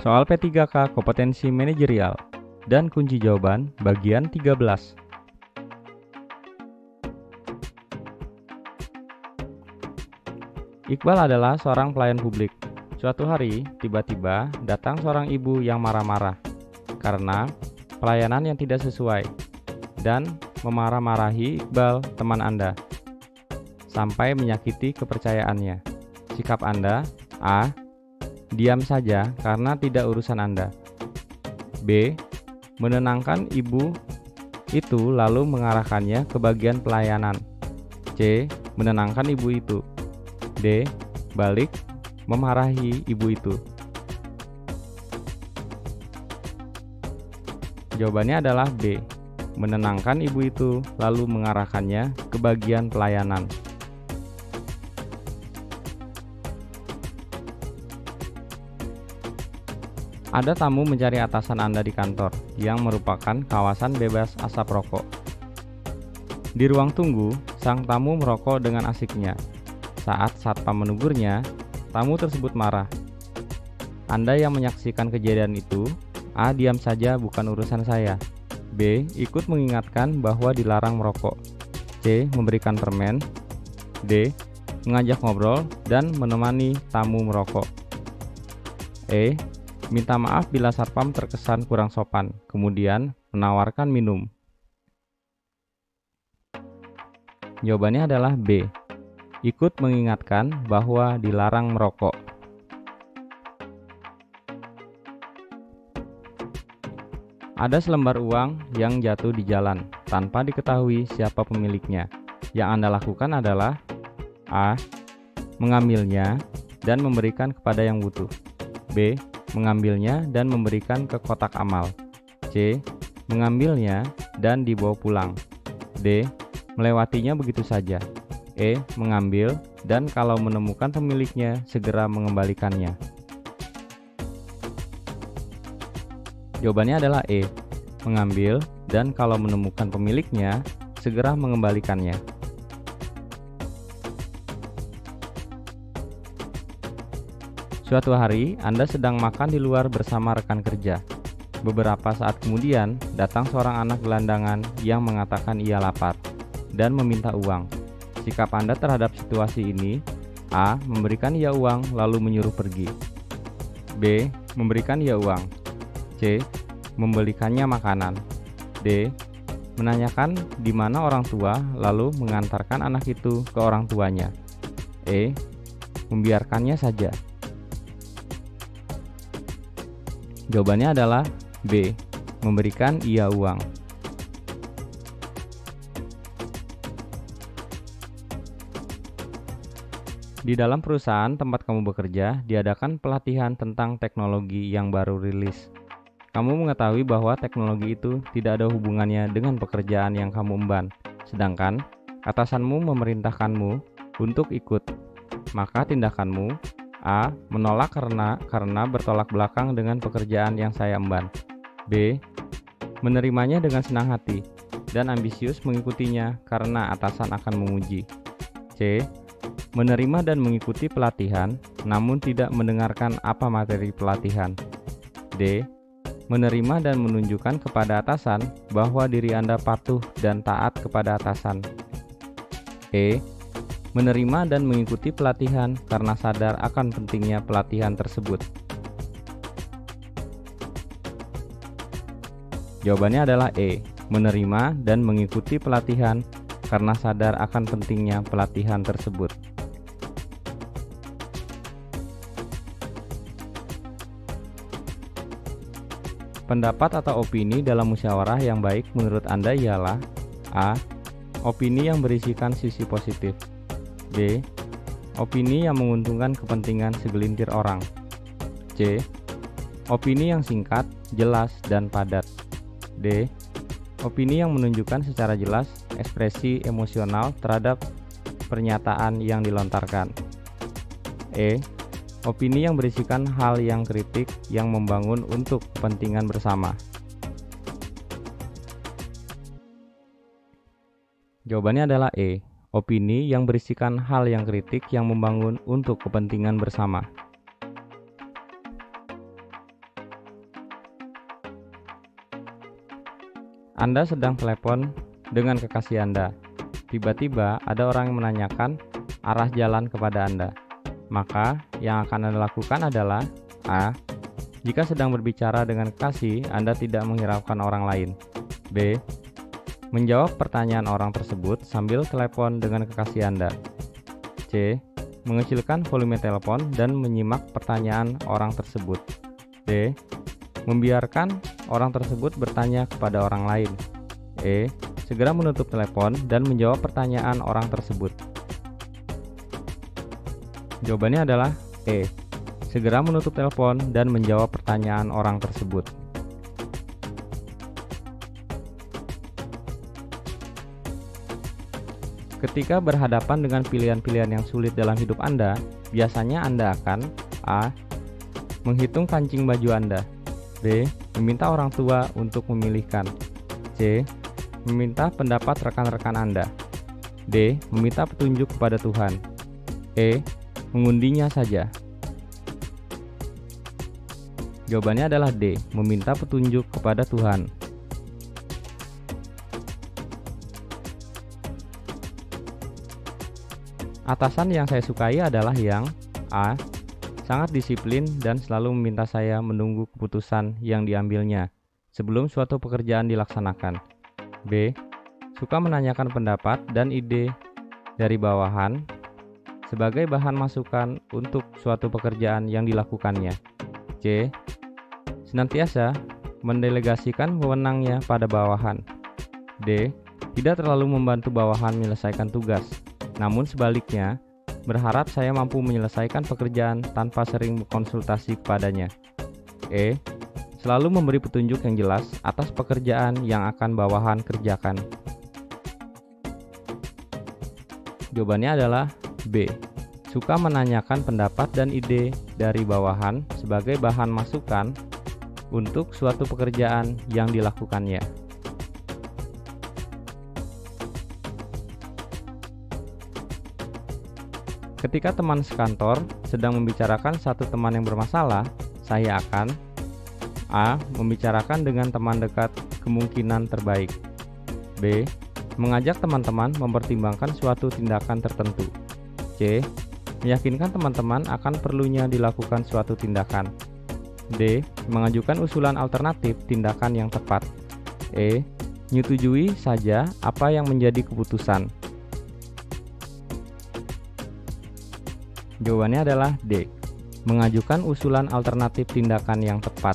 Soal P3K kompetensi manajerial dan kunci jawaban bagian 13. Iqbal adalah seorang pelayan publik. Suatu hari, tiba-tiba datang seorang ibu yang marah-marah karena pelayanan yang tidak sesuai dan memarah-marahi Iqbal, teman Anda, sampai menyakiti kepercayaannya. Sikap Anda: A. Diam saja karena tidak urusan Anda. B. Menenangkan ibu itu lalu mengarahkannya ke bagian pelayanan. C. Menenangkan ibu itu. D. Balik memarahi ibu itu. Jawabannya adalah B. Menenangkan ibu itu lalu mengarahkannya ke bagian pelayanan. Ada tamu mencari atasan Anda di kantor yang merupakan kawasan bebas asap rokok. Di ruang tunggu, sang tamu merokok dengan asiknya. Saat satpam menegurnya, tamu tersebut marah. Anda yang menyaksikan kejadian itu: A. Diam saja, bukan urusan saya. B. Ikut mengingatkan bahwa dilarang merokok. C. Memberikan permen. D. Mengajak ngobrol dan menemani tamu merokok. E. Minta maaf bila satpam terkesan kurang sopan, kemudian menawarkan minum. Jawabannya adalah B. Ikut mengingatkan bahwa dilarang merokok. Ada selembar uang yang jatuh di jalan tanpa diketahui siapa pemiliknya. Yang Anda lakukan adalah: A. Mengambilnya dan memberikan kepada yang butuh. B. Mengambilnya dan memberikan ke kotak amal. C. Mengambilnya dan dibawa pulang. D. Melewatinya begitu saja. E. Mengambil dan kalau menemukan pemiliknya segera mengembalikannya. Jawabannya adalah E. Mengambil dan kalau menemukan pemiliknya segera mengembalikannya. Suatu hari, Anda sedang makan di luar bersama rekan kerja. Beberapa saat kemudian, datang seorang anak gelandangan yang mengatakan ia lapar dan meminta uang. Sikap Anda terhadap situasi ini: A. Memberikan ia uang lalu menyuruh pergi. B. Memberikan ia uang. C. Membelikannya makanan. D. Menanyakan di mana orang tua lalu mengantarkan anak itu ke orang tuanya. E. Membiarkannya saja. Jawabannya adalah B. Memberikan ia uang. Di dalam perusahaan tempat kamu bekerja, diadakan pelatihan tentang teknologi yang baru rilis. Kamu mengetahui bahwa teknologi itu tidak ada hubungannya dengan pekerjaan yang kamu emban, sedangkan atasanmu memerintahkanmu untuk ikut. Maka tindakanmu: A. Menolak karena bertolak belakang dengan pekerjaan yang saya emban. B. Menerimanya dengan senang hati dan ambisius mengikutinya karena atasan akan memuji. C. Menerima dan mengikuti pelatihan, namun tidak mendengarkan apa materi pelatihan. D. Menerima dan menunjukkan kepada atasan bahwa diri Anda patuh dan taat kepada atasan. E. Menerima dan mengikuti pelatihan karena sadar akan pentingnya pelatihan tersebut. Jawabannya adalah E. Menerima dan mengikuti pelatihan karena sadar akan pentingnya pelatihan tersebut. Pendapat atau opini dalam musyawarah yang baik menurut Anda ialah: A. Opini yang berisikan sisi positif. B. Opini yang menguntungkan kepentingan segelintir orang. C. Opini yang singkat, jelas, dan padat. D. Opini yang menunjukkan secara jelas ekspresi emosional terhadap pernyataan yang dilontarkan. E. Opini yang berisikan hal yang kritik yang membangun untuk kepentingan bersama. Jawabannya adalah E. Opini yang berisikan hal yang kritik yang membangun untuk kepentingan bersama. Anda sedang telepon dengan kekasih Anda. Tiba-tiba ada orang yang menanyakan arah jalan kepada Anda. Maka yang akan Anda lakukan adalah A. Jika sedang berbicara dengan kekasih, Anda tidak menghiraukan orang lain. B. Menjawab pertanyaan orang tersebut sambil telepon dengan kekasih Anda. C. Mengecilkan volume telepon dan menyimak pertanyaan orang tersebut. D. Membiarkan orang tersebut bertanya kepada orang lain. E. Segera menutup telepon dan menjawab pertanyaan orang tersebut. Jawabannya adalah E. Segera menutup telepon dan menjawab pertanyaan orang tersebut. Ketika berhadapan dengan pilihan-pilihan yang sulit dalam hidup Anda, biasanya Anda akan A. Menghitung kancing baju Anda. B. Meminta orang tua untuk memilihkan. C. Meminta pendapat rekan-rekan Anda. D. Meminta petunjuk kepada Tuhan. E. Mengundinya saja. Jawabannya adalah D. Meminta petunjuk kepada Tuhan. Atasan yang saya sukai adalah yang A. Sangat disiplin dan selalu meminta saya menunggu keputusan yang diambilnya sebelum suatu pekerjaan dilaksanakan. B. Suka menanyakan pendapat dan ide dari bawahan sebagai bahan masukan untuk suatu pekerjaan yang dilakukannya. C. Senantiasa mendelegasikan wewenangnya pada bawahan. D. Tidak terlalu membantu bawahan menyelesaikan tugas, namun sebaliknya berharap saya mampu menyelesaikan pekerjaan tanpa sering berkonsultasi kepadanya. E. Selalu memberi petunjuk yang jelas atas pekerjaan yang akan bawahan kerjakan. Jawabannya adalah B. Suka menanyakan pendapat dan ide dari bawahan sebagai bahan masukan untuk suatu pekerjaan yang dilakukannya. Ketika teman sekantor sedang membicarakan satu teman yang bermasalah, saya akan A. Membicarakan dengan teman dekat kemungkinan terbaik. B. Mengajak teman-teman mempertimbangkan suatu tindakan tertentu. C. Meyakinkan teman-teman akan perlunya dilakukan suatu tindakan. D. Mengajukan usulan alternatif tindakan yang tepat. E. Menyetujui saja apa yang menjadi keputusan. Jawabannya adalah D. Mengajukan usulan alternatif tindakan yang tepat.